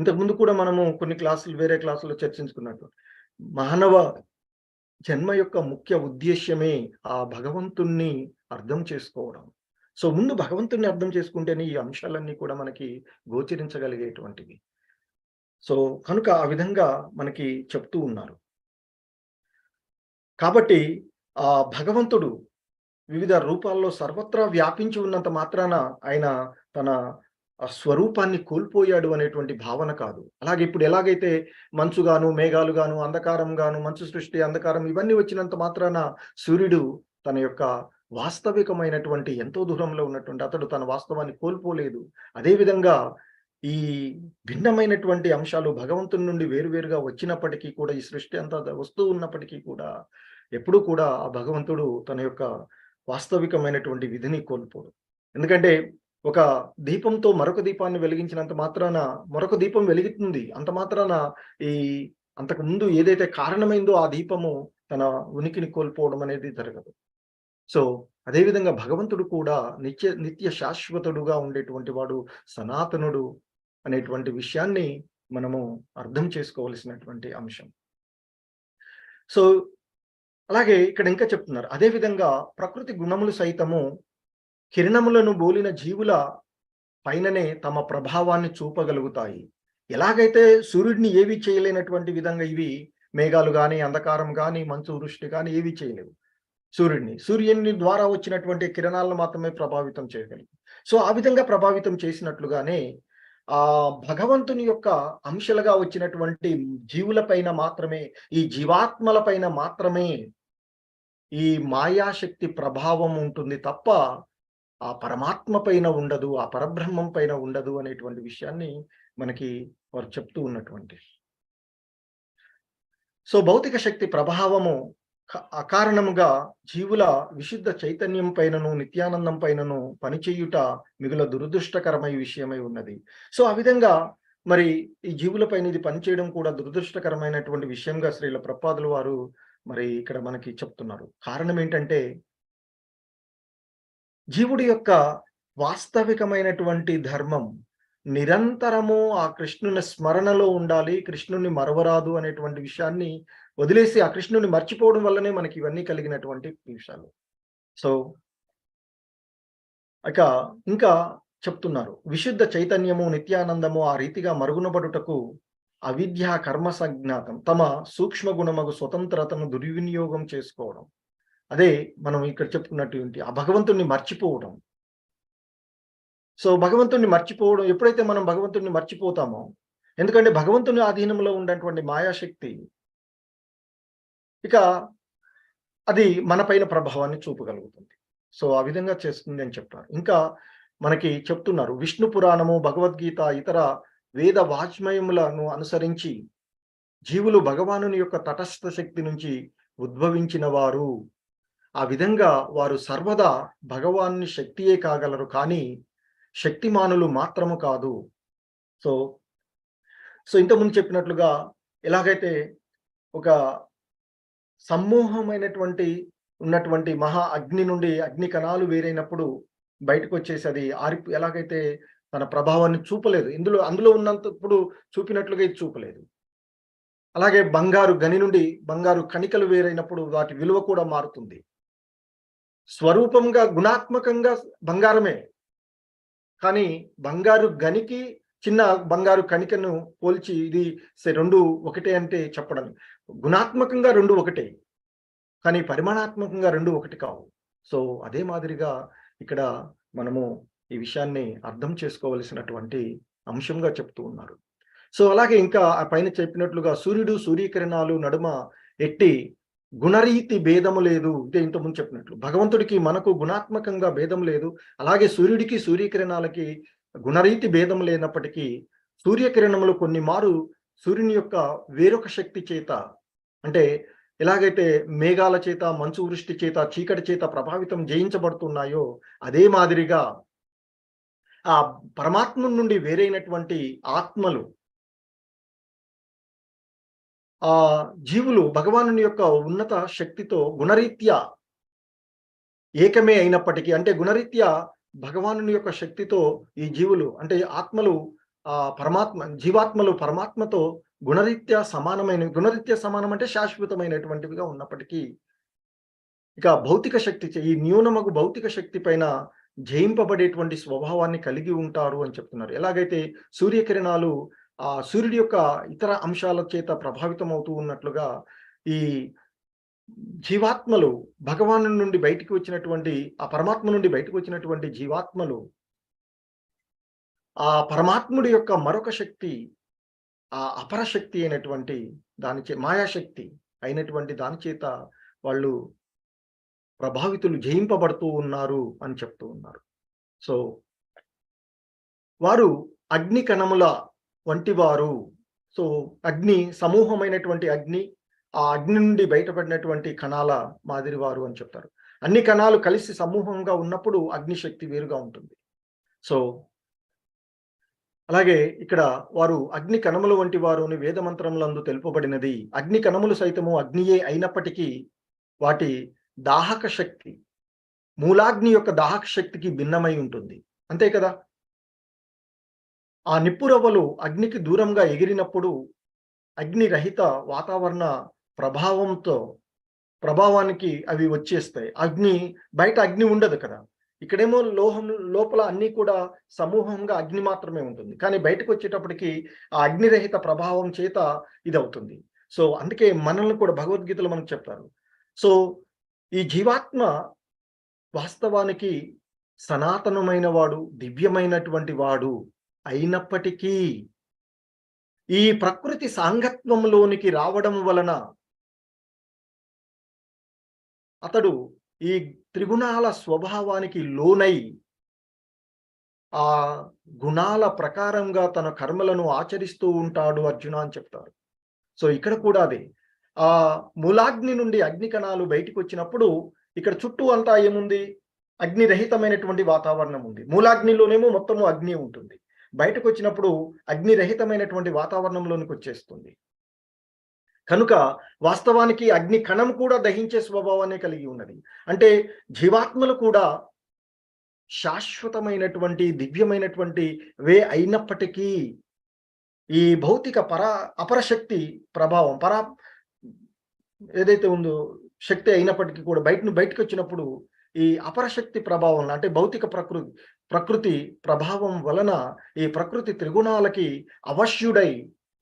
ఇంతకుముందు కూడా మనము కొన్ని వేరే క్లాసుల్లో చర్చించుకున్నట్టు మానవ జన్మ యొక్క ముఖ్య ఉద్దేశ్యమే ఆ భగవంతుణ్ణి అర్థం చేసుకోవడం. సో ముందు భగవంతుణ్ణి అర్థం చేసుకుంటేనే ఈ అంశాలన్నీ కూడా మనకి గోచరించగలిగేటువంటివి. సో కనుక ఆ విధంగా మనకి చెప్తూ ఉన్నారు. కాబట్టి ఆ భగవంతుడు వివిధ రూపాల్లో సర్వత్రా వ్యాపించి ఉన్నంత మాత్రాన ఆయన తన స్వరూపాన్ని కోల్పోయాడు అనేటువంటి భావన కాదు. అలాగే ఇప్పుడు ఎలాగైతే మంచు గాను, మేఘాలు గాను, అంధకారం గాను, మంచు సృష్టి, అంధకారం ఇవన్నీ వచ్చినంత మాత్రాన సూర్యుడు తన యొక్క వాస్తవికమైనటువంటి ఎంతో దూరంలో ఉన్నటువంటి అతడు తన వాస్తవాన్ని కోల్పోలేదు. అదేవిధంగా ఈ భిన్నమైనటువంటి అంశాలు భగవంతుని నుండి వేరువేరుగా వచ్చినప్పటికీ కూడా, ఈ సృష్టి అంతా వస్తూ ఉన్నప్పటికీ కూడా ఎప్పుడూ కూడా ఆ భగవంతుడు తన యొక్క వాస్తవికమైనటువంటి విధిని కోల్పోడు. ఎందుకంటే ఒక దీపంతో మరొక దీపాన్ని వెలిగించినంత మాత్రాన మరొక దీపం వెలుగుతుంది. అంత మాత్రాన ఈ అంతకు ముందు ఏదైతే కారణమైందో ఆ దీపము తన ఉనికిని కోల్పోవడం అనేది జరగదు. సో అదేవిధంగా భగవంతుడు కూడా నిత్య శాశ్వతుడుగా ఉండేటువంటి వాడు, సనాతనుడు అనేటువంటి విషయాన్ని మనము అర్థం చేసుకోవలసినటువంటి అంశం. సో అలాగే ఇక్కడ ఇంకా చెప్తున్నారు, అదేవిధంగా ప్రకృతి గుణములు సైతము కిరణములను బోలిన జీవుల పైననే తమ ప్రభావాన్ని చూపగలుగుతాయి. ఎలాగైతే సూర్యుడిని ఏవి చేయలేనటువంటి విధంగా ఇవి మేఘాలు కానీ, అంధకారం కానీ, మంచు వృష్టి కానీ ఏవి చేయలేవు సూర్యుని ద్వారా వచ్చినటువంటి కిరణాలను మాత్రమే ప్రభావితం చేయగలవు. సో ఆ విధంగా ప్రభావితం చేసినట్లుగానే ఆ భగవంతుని యొక్క అంశలుగా వచ్చినటువంటి జీవుల పైన మాత్రమే, ఈ జీవాత్మల పైన మాత్రమే ఈ మాయాశక్తి ప్రభావం ఉంటుంది తప్ప ఆ పరమాత్మ పైన ఉండదు, ఆ పరబ్రహ్మం పైన ఉండదు అనేటువంటి విషయాన్ని మనకి వారు చెప్తూ ఉన్నటువంటి. సో భౌతిక శక్తి ప్రభావము అకారణముగా జీవుల విశుద్ధ చైతన్యం పైనను, నిత్యానందం పైనను పనిచేయుట మిగుల దురదృష్టకరమై విషయమై ఉన్నది. సో ఆ విధంగా మరి ఈ జీవుల పైన ఇది పనిచేయడం కూడా దురదృష్టకరమైనటువంటి విషయంగా శ్రీల ప్రభుపాదుల వారు మరి ఇక్కడ మనకి చెప్తున్నారు. కారణం ఏంటంటే జీవుడి యొక్క వాస్తవికమైనటువంటి ధర్మం నిరంతరము ఆ కృష్ణుని స్మరణలో ఉండాలి, కృష్ణుని మరవరాదు అనేటువంటి విషయాన్ని వదిలేసి ఆ కృష్ణుని మర్చిపోవడం వల్లనే మనకి ఇవన్నీ కలిగినటువంటి విషయాలు. సో ఇంకా చెప్తున్నారు, విశుద్ధ చైతన్యము, నిత్యానందము ఆ రీతిగా మరుగునబడుటకు అవిద్య కర్మ సంజ్ఞాతం తమ సూక్ష్మ గుణమగు స్వతంత్రతను దుర్వినియోగం చేసుకోవడం. అదే మనం ఇక్కడ చెప్పుకున్నటువంటి ఆ భగవంతుణ్ణి మర్చిపోవడం. సో భగవంతుణ్ణి మర్చిపోవడం, ఎప్పుడైతే మనం భగవంతుణ్ణి మర్చిపోతామో, ఎందుకంటే భగవంతుని ఆధీనంలో ఉన్నటువంటి మాయాశక్తి ఇక అది మన పైన ప్రభావాన్ని చూపగలుగుతుంది. సో ఆ విధంగా చేస్తుంది అని చెప్పారు. ఇంకా మనకి చెప్తున్నారు, విష్ణు పురాణము, భగవద్గీత, ఇతర వేద వాజ్మయములను అనుసరించి జీవులు భగవానుని యొక్క తటస్థ శక్తి నుంచి ఉద్భవించిన వారు. ఆ విధంగా వారు సర్వదా భగవాన్ని శక్తియే కాగలరు, కానీ శక్తిమానులు మాత్రము కాదు. సో ఇంతకుముందు చెప్పినట్లుగా ఎలాగైతే ఒక సమూహమైనటువంటి ఉన్నటువంటి మహా అగ్ని నుండి అగ్ని కణాలు వేరైనప్పుడు బయటకు వచ్చేసి అది ఎలాగైతే తన ప్రభావాన్ని చూపలేదు, అందులో ఉన్నంతప్పుడు చూపినట్లుగా ఇది చూపలేదు. అలాగే బంగారు గని నుండి బంగారు కణికలు వేరైనప్పుడు వాటి విలువ కూడా మారుతుంది. స్వరూపంగా గుణాత్మకంగా బంగారమే, కానీ బంగారు గనికి చిన్న బంగారు కణికను పోల్చి ఇది రెండు ఒకటే అంటే చెప్పడం, గుణాత్మకంగా రెండు ఒకటే, కానీ పరిమాణాత్మకంగా రెండు ఒకటి కావు. సో అదే మాదిరిగా ఇక్కడ మనము ఈ విషయాన్ని అర్థం చేసుకోవలసినటువంటి అంశంగా చెప్తూ ఉన్నారు. సో అలాగే ఇంకా ఆ పైన చెప్పినట్లుగా సూర్యుడు సూర్యకిరణాలు నడుమ ఎట్టి గుణరీతి భేదము లేదు. ఇదే ఇంతకుముందు చెప్పినట్లు భగవంతుడికి మనకు గుణాత్మకంగా భేదం లేదు, అలాగే సూర్యుడికి సూర్యకిరణాలకి గుణరీతి భేదం లేనప్పటికీ సూర్యకిరణములు కొన్ని మారు సూర్యుని యొక్క వేరొక శక్తి చేత, అంటే ఎలాగైతే మేఘాల చేత, మంచు వృష్టి చేత, చీకటి చేత ప్రభావితం జయించబడుతున్నాయో అదే మాదిరిగా ఆ పరమాత్మ నుండి వేరైనటువంటి ఆత్మలు, ఆ జీవులు భగవానుని యొక్క ఉన్నత శక్తితో గుణరీత్యా ఏకమే అయినప్పటికీ, అంటే గుణరీత్యా భగవానుని యొక్క శక్తితో ఈ జీవులు అంటే ఆత్మలు జీవాత్మలు పరమాత్మతో గుణరీత్యా సమానం అంటే శాశ్వతమైనటువంటివిగా ఉన్నప్పటికీ ఇక భౌతిక శక్తి, ఈ న్యూనమగు భౌతిక శక్తి పైన జయింపబడేటువంటి స్వభావాన్ని కలిగి ఉంటారు అని చెప్తున్నారు. ఎలాగైతే సూర్యకిరణాలు ఆ సూర్యుడి యొక్క ఇతర అంశాల చేత ప్రభావితం అవుతూ ఉన్నట్లుగా ఈ జీవాత్మలు భగవాను నుండి బయటికి వచ్చినటువంటి, ఆ పరమాత్మ నుండి బయటకు వచ్చినటువంటి జీవాత్మలు ఆ పరమాత్ముడి యొక్క మరొక శక్తి, ఆ అపరశక్తి అయినటువంటి మాయాశక్తి అయినటువంటి దాని చేత వాళ్ళు ప్రభావితులు జయింపబడుతూ ఉన్నారు అని చెప్తూ ఉన్నారు. సో వారు అగ్ని కణముల వంటి వారు. సో అగ్ని సమూహమైనటువంటి అగ్ని, ఆ అగ్ని నుండి బయటపడినటువంటి కణాల మాదిరి వారు అని చెప్తారు. అన్ని కణాలు కలిసి సమూహంగా ఉన్నప్పుడు అగ్నిశక్తి వేరుగా ఉంటుంది. సో అలాగే ఇక్కడ వారు అగ్ని కణముల వంటి వారు అని వేదమంత్రములందు తెలుపబడినది. అగ్ని కణములు సైతము అగ్నియే అయినప్పటికీ వాటి దాహక శక్తి మూలాగ్ని యొక్క దాహక శక్తికి భిన్నమై ఉంటుంది, అంతే కదా. ఆ నిప్పురవ్వలు అగ్నికి దూరంగా ఎగిరినప్పుడు అగ్ని రహిత వాతావరణ ప్రభావానికి అవి వచ్చేస్తాయి. బయట అగ్ని ఉండదు కదా, ఇక్కడేమో లోహం లోపల అన్ని కూడా సమూహంగా అగ్ని మాత్రమే ఉంటుంది, కానీ బయటకు వచ్చేటప్పటికి ఆ అగ్నిరహిత ప్రభావం చేత ఇది అవుతుంది. సో అందుకే మనల్ని కూడా భగవద్గీతలో మనకు చెప్తారు. సో ఈ జీవాత్మ వాస్తవానికి సనాతనమైన వాడు, దివ్యమైనటువంటి వాడు అయినప్పటికీ ఈ ప్రకృతి సాంగత్వంలోనికి రావడం వలన అతడు ఈ త్రిగుణాల స్వభావానికి లోనై ఆ గుణాల ప్రకారంగా తన కర్మలను ఆచరిస్తూ ఉంటాడు అర్జున అని చెప్తారు. సో ఇక్కడ కూడా అదే, ఆ మూలాగ్ని నుండి అగ్ని కణాలు బయటికి వచ్చినప్పుడు ఇక్కడ చుట్టూ అంతా ఏముంది, అగ్నిరహితమైనటువంటి వాతావరణం ఉంది. మూలాగ్నిలోనేమో మొత్తము అగ్ని ఉంటుంది, బయటకు వచ్చినప్పుడు అగ్నిరహితమైనటువంటి వాతావరణంలోనికి వచ్చేస్తుంది. కనుక వాస్తవానికి అగ్ని కణం కూడా దహించే స్వభావాన్ని కలిగి ఉన్నది. అంటే జీవాత్మలు కూడా శాశ్వతమైనటువంటి దివ్యమైనటువంటి అయినప్పటికీ ఈ భౌతిక అపరశక్తి ప్రభావం ఏదైతే ఉందో శక్తి అయినప్పటికీ కూడా బయటకు వచ్చినప్పుడు ఈ అపరశక్తి ప్రభావం, అంటే భౌతిక ప్రకృతి ప్రభావం వలన ఈ ప్రకృతి త్రిగుణాలకి అవశ్యుడై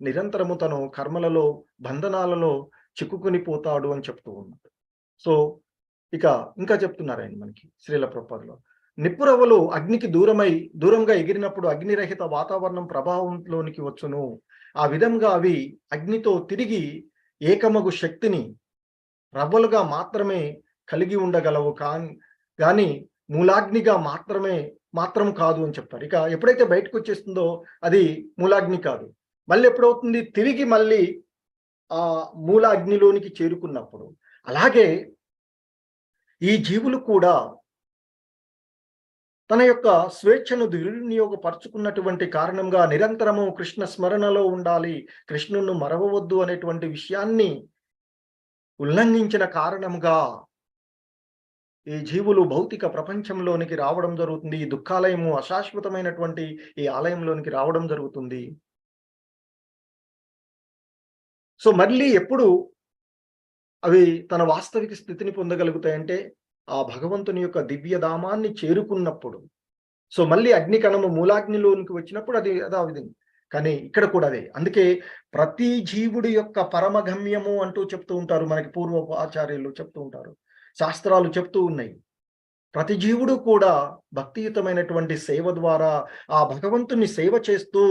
నిరంతరము తను కర్మలలో బంధనాలలో చిక్కుకుని పోతాడు అని చెప్తూ ఉన్నారు. సో ఇంకా చెప్తున్నారు ఆయన మనకి శ్రీల ప్రభుపాదులో, నిప్పురవ్వలు అగ్నికి దూరంగా ఎగిరినప్పుడు అగ్నిరహిత వాతావరణం ప్రభావంలోనికి వచ్చును. ఆ విధంగా అవి అగ్నితో తిరిగి ఏకమగు శక్తిని రవ్వలుగా మాత్రమే కలిగి ఉండగలవు, కానీ మూలాగ్నిగా మాత్రం కాదు అని చెప్తారు. ఇక ఎప్పుడైతే బయటకు వచ్చేస్తుందో అది మూలాగ్ని కాదు, మళ్ళీ ఎప్పుడవుతుంది, తిరిగి మళ్ళీ ఆ మూల అగ్నిలోనికి చేరుకున్నప్పుడు. అలాగే ఈ జీవులు కూడా తన యొక్క స్వేచ్ఛను దుర్వినియోగపరుచుకున్నటువంటి కారణంగా నిరంతరము కృష్ణ స్మరణలో ఉండాలి, కృష్ణును మరవవద్దు అనేటువంటి విషయాన్ని ఉల్లంఘించిన కారణంగా ఈ జీవులు భౌతిక ప్రపంచంలోనికి రావడం జరుగుతుంది. ఈ దుఃఖాలయము అశాశ్వతమైనటువంటి ఈ ఆలయంలోనికి రావడం జరుగుతుంది. సో మళ్ళీ ఎప్పుడు అవి తన వాస్తవిక స్థితిని పొందగలుగుతాయంటే ఆ భగవంతుని యొక్క దివ్యధామాన్ని చేరుకున్నప్పుడు. సో మళ్ళీ అగ్నికణము మూలాగ్నిలోనికి వచ్చినప్పుడు అది అదా విధంగా. కానీ ఇక్కడ కూడా అదే. అందుకే ప్రతి జీవుడి యొక్క పరమగమ్యము అంటూ చెప్తూ ఉంటారు, మనకి పూర్వ ఆచార్యులు చెప్తూ ఉంటారు, శాస్త్రాలు చెప్తూ ఉన్నాయి. ప్రతి జీవుడు కూడా భక్తియుతమైనటువంటి సేవ ద్వారా ఆ భగవంతుని సేవ చేస్తూ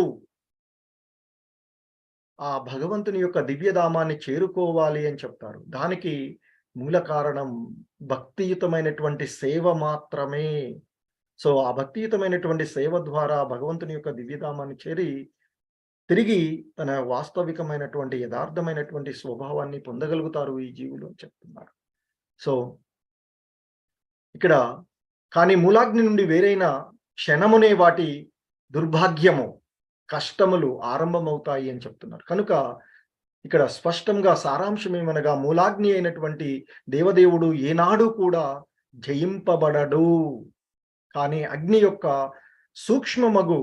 ఆ భగవంతుని యొక్క దివ్యధామాన్ని చేరుకోవాలి అని చెప్తారు. దానికి మూల కారణం భక్తియుతమైనటువంటి సేవ మాత్రమే. సో ఆ భక్తియుతమైనటువంటి సేవ ద్వారా భగవంతుని యొక్క దివ్యధామాన్ని చేరి తిరిగి తన వాస్తవికమైనటువంటి యథార్థమైనటువంటి స్వభావాన్ని పొందగలుగుతారు ఈ జీవులు అని చెప్తున్నారు. సో ఇక్కడ కానీ మూలాగ్ని నుండి వేరైన క్షణమునే వాటి దుర్భాగ్యము కష్టములు ఆరంభమవుతాయి అని చెప్తున్నారు. కనుక ఇక్కడ స్పష్టంగా సారాంశం ఏమనగా మూలాగ్ని అయినటువంటి దేవదేవుడు ఏనాడు కూడా జయింపబడడు. కానీ అగ్ని యొక్క సూక్ష్మమగు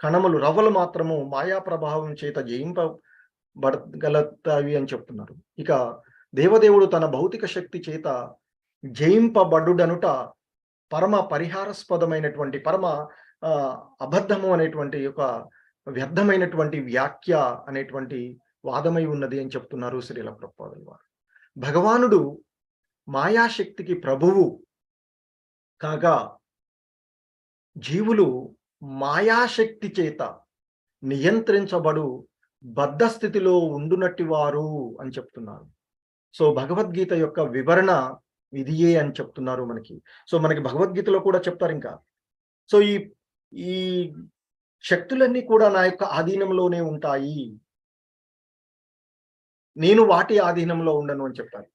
కణములు రవ్వలు మాత్రము మాయా ప్రభావం చేత జయింపబడగలుగుతాయి అని చెప్తున్నారు. ఇక దేవదేవుడు తన భౌతిక శక్తి చేత జయింపబడుడనుట పరమ పరిహారాస్పదమైనటువంటి పరమ అబద్ధము అనేటువంటి ఒక వ్యర్థమైనటువంటి వ్యాఖ్య అనేటువంటి వాదమై ఉన్నది అని చెప్తున్నారు శ్రీల ప్రభుపాదుల వారు. భగవానుడు మాయాశక్తికి ప్రభువు కాగా జీవులు మాయాశక్తి చేత నియంత్రించబడు బద్ధ స్థితిలో ఉండునట్టి వారు అని చెప్తున్నారు. సో భగవద్గీత యొక్క వివరణ ఇదియే అని చెప్తున్నారు మనకి. సో మనకి భగవద్గీతలో కూడా చెప్తారు ఇంకా. సో ఈ శక్తులన్నీ కూడా నా యొక్క ఆధీనంలోనే ఉంటాయి, నేను వాటి ఆధీనంలో ఉండను అని చెప్తారు.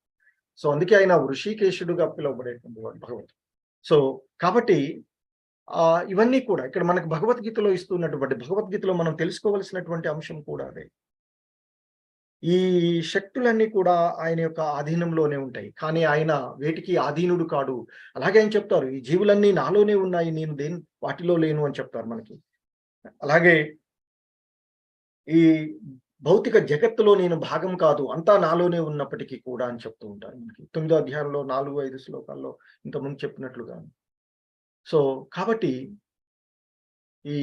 సో అందుకే ఆయన ఋషికేశుడుగా పిలువబడేటువంటి వాడు భగవంతుడు. సో కాబట్టి ఇవన్నీ కూడా ఇక్కడ మనకు భగవద్గీతలో ఇస్తున్నటువంటి భగవద్గీతలో మనం తెలుసుకోవలసినటువంటి అంశం కూడా అదే. ఈ శక్తులన్నీ కూడా ఆయన యొక్క ఆధీనంలోనే ఉంటాయి, కానీ ఆయన వేటికి ఆధీనుడు కాడు. అలాగే ఆయన చెప్తారు, ఈ జీవులన్నీ నాలోనే ఉన్నాయి, నేను వాటిలో లేను అని చెప్తారు మనకి. అలాగే ఈ భౌతిక జగత్తులో నేను భాగం కాదు, అంతా నాలోనే ఉన్నప్పటికీ కూడా అని చెప్తూ ఉంటారు మనకి 9వ అధ్యాయంలో 4-5 శ్లోకాల్లో ఇంతకుముందు చెప్పినట్లుగా. సో కాబట్టి ఈ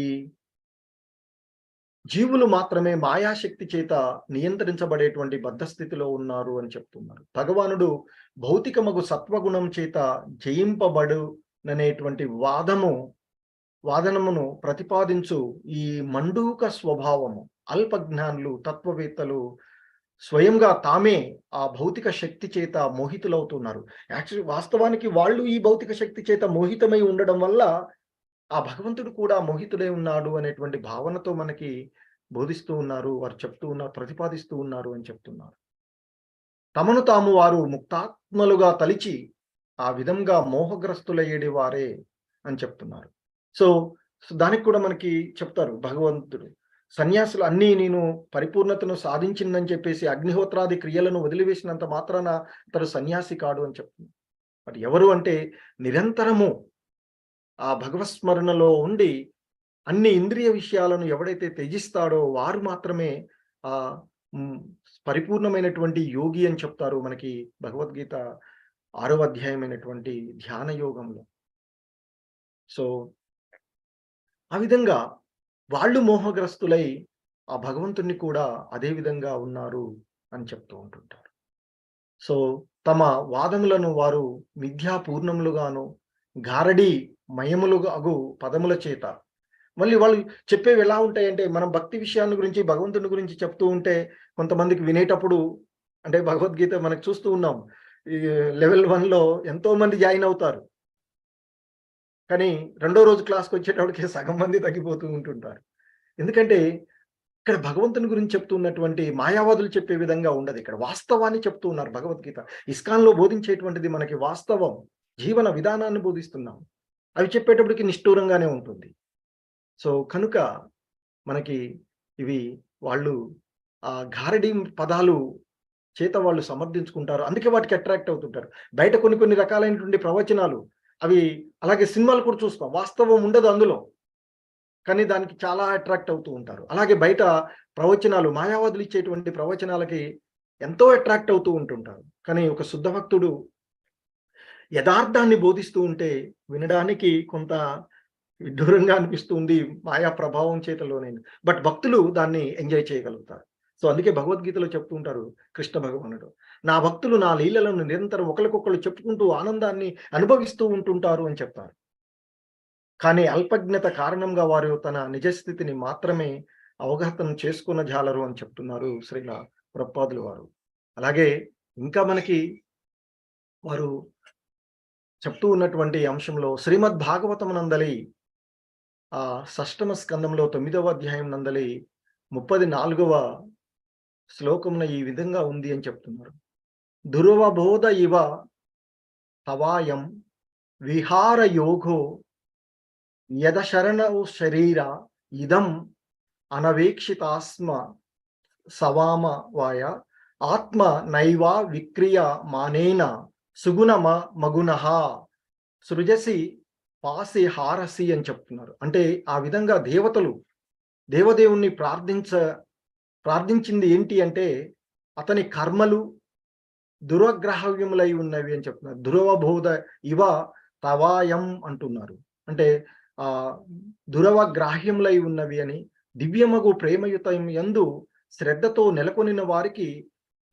జీవులు మాత్రమే మాయాశక్తి చేత నియంత్రించబడేటువంటి బద్ధస్థితిలో ఉన్నారు అని చెప్తున్నారు. భగవానుడు భౌతికమగు సత్వగుణం చేత జయింపబడుననేటువంటి వాదనమును ప్రతిపాదించు ఈ మండూక స్వభావము అల్పజ్ఞానులు తత్వవేత్తలు స్వయంగా తామే ఆ భౌతిక శక్తి చేత మోహితులవుతున్నారు. యాక్చువల్లీ వాస్తవానికి వాళ్ళు ఈ భౌతిక శక్తి చేత మోహితమై ఉండడం వల్ల ఆ భగవంతుడు కూడా మోహితుడై ఉన్నాడు అనేటువంటి భావనతో మనకి బోధిస్తూ ఉన్నారు, వారు చెప్తూ ఉన్నారు, ప్రతిపాదిస్తూ ఉన్నారు అని చెప్తున్నారు. తమను తాము వారు ముక్తాత్మలుగా తలిచి ఆ విధంగా మోహగ్రస్తులయ్యేది వారే అని చెప్తున్నారు. సో దానికి కూడా మనకి చెప్తారు భగవంతుడు, సన్యాసులు అన్నీ నేను పరిపూర్ణతను సాధించిందని చెప్పేసి అగ్నిహోత్రాది క్రియలను వదిలివేసినంత మాత్రాన అతడు సన్యాసి కాడు అని చెప్తున్నారు. మరి ఎవరు అంటే నిరంతరము ఆ భగవత్స్మరణలో ఉండి అన్ని ఇంద్రియ విషయాలను ఎవడైతే త్యజిస్తాడో వారు మాత్రమే ఆ పరిపూర్ణమైనటువంటి యోగి అని చెప్తారు మనకి భగవద్గీత 6వ అధ్యాయమైనటువంటి ధ్యాన యోగంలో. సో ఆ విధంగా వాళ్ళు మోహగ్రస్తులై ఆ భగవంతుణ్ణి కూడా అదే విధంగా ఉన్నారు అని చెప్తూ ఉంటుంటారు. సో తమ వాదములను వారు మిథ్యాపూర్ణములుగాను గారడి మయములుగా అగు పదముల చేత, మళ్ళీ వాళ్ళు చెప్పేవి ఎలా ఉంటాయంటే, మనం భక్తి విషయాన్ని గురించి భగవంతుని గురించి చెప్తూ ఉంటే కొంతమందికి వినేటప్పుడు, అంటే భగవద్గీత మనకు చూస్తూ ఉన్నాం, ఈ లెవెల్ 1లో ఎంతో మంది జాయిన్ అవుతారు, కానీ 2వ రోజు క్లాస్కి వచ్చేటప్పటికి సగం మంది తగ్గిపోతూ ఉంటుంటారు. ఎందుకంటే ఇక్కడ భగవంతుని గురించి చెప్తున్నటువంటి మాయావాదులు చెప్పే విధంగా ఉండదు. ఇక్కడ వాస్తవాన్ని చెప్తూ ఉన్నారు భగవద్గీత. ఇస్కాన్‌లో బోధించేటువంటిది మనకి వాస్తవం, జీవన విధానాన్ని బోధిస్తున్నాం. అవి చెప్పేటప్పటికి నిష్ఠూరంగానే ఉంటుంది. సో కనుక మనకి ఇవి వాళ్ళు గారడీ పదాలు చేత వాళ్ళు సమర్థించుకుంటారు. అందుకే వాటికి అట్రాక్ట్ అవుతుంటారు. బయట కొన్ని రకాలైనటువంటి ప్రవచనాలు అవి అలాగే సినిమాలు కూడా చూస్తాం. వాస్తవం ఉండదు అందులో. కానీ దానికి చాలా అట్రాక్ట్ అవుతూ ఉంటారు. అలాగే బయట ప్రవచనాలు మాయావాదులు ఇచ్చేటువంటి ప్రవచనాలకి ఎంతో అట్రాక్ట్ అవుతూ ఉంటుంటారు. కానీ ఒక శుద్ధ భక్తుడు యథార్థాన్ని బోధిస్తూ ఉంటే వినడానికి కొంత విడ్డూరంగా అనిపిస్తుంది మాయా ప్రభావం చేతలోనే. బట్ భక్తులు దాన్ని ఎంజాయ్ చేయగలుగుతారు. సో అందుకే భగవద్గీతలో చెప్తూ ఉంటారు కృష్ణ భగవానుడు, నా భక్తులు నా లీలలను నిరంతరం ఒకరికొకరు చెప్పుకుంటూ ఆనందాన్ని అనుభవిస్తూ ఉంటుంటారు అని చెప్తారు. కానీ అల్పజ్ఞత కారణంగా వారు తన నిజస్థితిని మాత్రమే అవగతం చేసుకున్న జాలరు అని చెప్తున్నారు శ్రీల ప్రభుపాదులు వారు. అలాగే ఇంకా మనకి వారు చెప్తూ ఉన్నటువంటి అంశంలో శ్రీమద్ భాగవతం నందలి షష్టమ స్కందంలో 9వ అధ్యాయం నందలి 34వ శ్లోకమున ఈ విధంగా ఉంది అని చెప్తున్నారు. దుర్వబోధ ఇవ తవాయం విహార యోగో యద శరణౌ శరీర ఇదం అనవేక్షితాస్మ సవామ వాయ ఆత్మ నైవా విక్రియ మానేన సుగుణమ మగునః సృజసి పాసి హారసి అని చెప్తున్నారు. అంటే ఆ విధంగా దేవతలు దేవదేవుణ్ణి ప్రార్థించింది ఏంటి అంటే అతని కర్మలు దురగ్రాహ్యములై ఉన్నవి అని చెప్తున్నారు. దురవబోధ ఇవ తవాయం అంటున్నారు. అంటే దురవగ్రాహ్యములై ఉన్నవి అని, దివ్యమగు ప్రేమయుతం యందు శ్రద్ధతో నెలకొనిన వారికి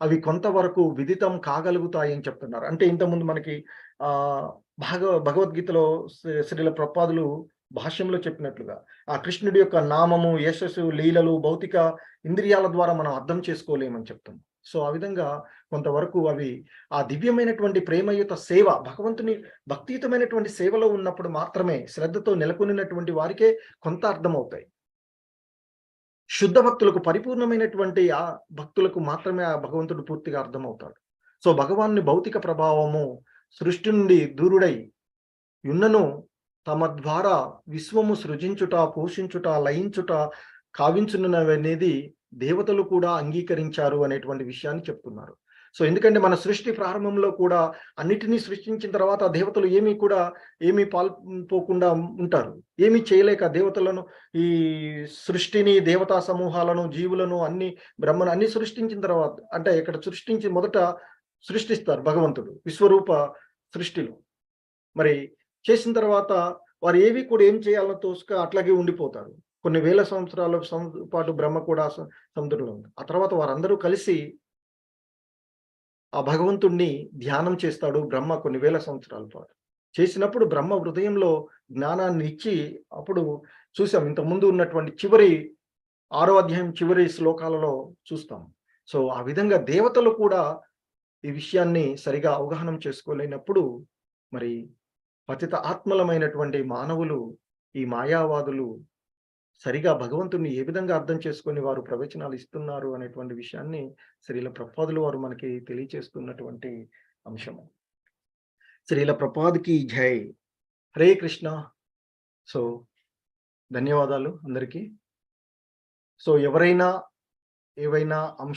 అవి కొంతవరకు విదితం కాగలుగుతాయని చెప్తున్నారు. అంటే ఇంతకుముందు మనకి భగవద్గీతలో శ్రీల ప్రభుపాదులు భాష్యంలో చెప్పినట్లుగా ఆ కృష్ణుడి యొక్క నామము, యశస్సు, లీలలు భౌతిక ఇంద్రియాల ద్వారా మనం అర్థం చేసుకోలేమని చెప్తాం. సో ఆ విధంగా కొంతవరకు అవి ఆ దివ్యమైనటువంటి ప్రేమయుత సేవ, భగవంతుని భక్తియుతమైనటువంటి సేవలో ఉన్నప్పుడు మాత్రమే శ్రద్ధతో నెలకొనినటువంటి వారికే కొంత అర్థమవుతాయి. శుద్ధ భక్తులకు, పరిపూర్ణమైనటువంటి ఆ భక్తులకు మాత్రమే ఆ భగవంతుడు పూర్తిగా అర్థమవుతాడు. సో భగవాన్ని భౌతిక ప్రభావము సృష్టి నుండి దూరుడై యున్నను తమ ద్వారా విశ్వము సృజించుట, పోషించుట, లయించుట కావించుననేది దేవతలు కూడా అంగీకరించారు అనేటువంటి విషయాన్ని చెప్తున్నారు. సో ఎందుకంటే మన సృష్టి ప్రారంభంలో కూడా అన్నిటినీ సృష్టించిన తర్వాత దేవతలు ఏమీ పాల్పోకుండా ఉంటారు. ఏమీ చేయలేక దేవతలను, ఈ సృష్టిని, దేవతా సమూహాలను, జీవులను, బ్రహ్మను అన్ని సృష్టించిన తర్వాత, అంటే ఇక్కడ సృష్టించి మొదట సృష్టిస్తారు భగవంతుడు విశ్వరూప సృష్టిలో. మరి చేసిన తర్వాత వారు ఏవి కూడా ఏం చేయాలో తోసుక అట్లాగే ఉండిపోతారు. కొన్ని వేల సంవత్సరాల పాటు బ్రహ్మ కూడా సముద్రంలో ఉంది. ఆ తర్వాత వారందరూ కలిసి ఆ భగవంతుణ్ణి ధ్యానం చేస్తాడు బ్రహ్మ కొన్ని వేల సంవత్సరాల పాటు. చేసినప్పుడు బ్రహ్మ హృదయంలో జ్ఞానాన్ని ఇచ్చి, అప్పుడు చూసాం ఇంతకుముందు ఉన్నటువంటి చివరి 6వ అధ్యాయం చివరి శ్లోకాలలో చూస్తాం. సో ఆ విధంగా దేవతలు కూడా ఈ విషయాన్ని సరిగా అవగాహన చేసుకోలేనప్పుడు మరి పతిత ఆత్మలమైనటువంటి మానవులు, ఈ మాయావాదులు సరిగా భగవంతుని ఏ విధంగా అర్థం చేసుకొని వారు ప్రవచనాలు ఇస్తున్నారు అనేటువంటి విషయాన్ని శ్రీల ప్రభుపాదులు వారు మనకి తెలియచేస్తున్నటువంటి అంశము. శ్రీల ప్రభుపాద్కి జై. హరే కృష్ణ. సో ధన్యవాదాలు అందరికీ. సో ఎవరైనా ఏవైనా అంశం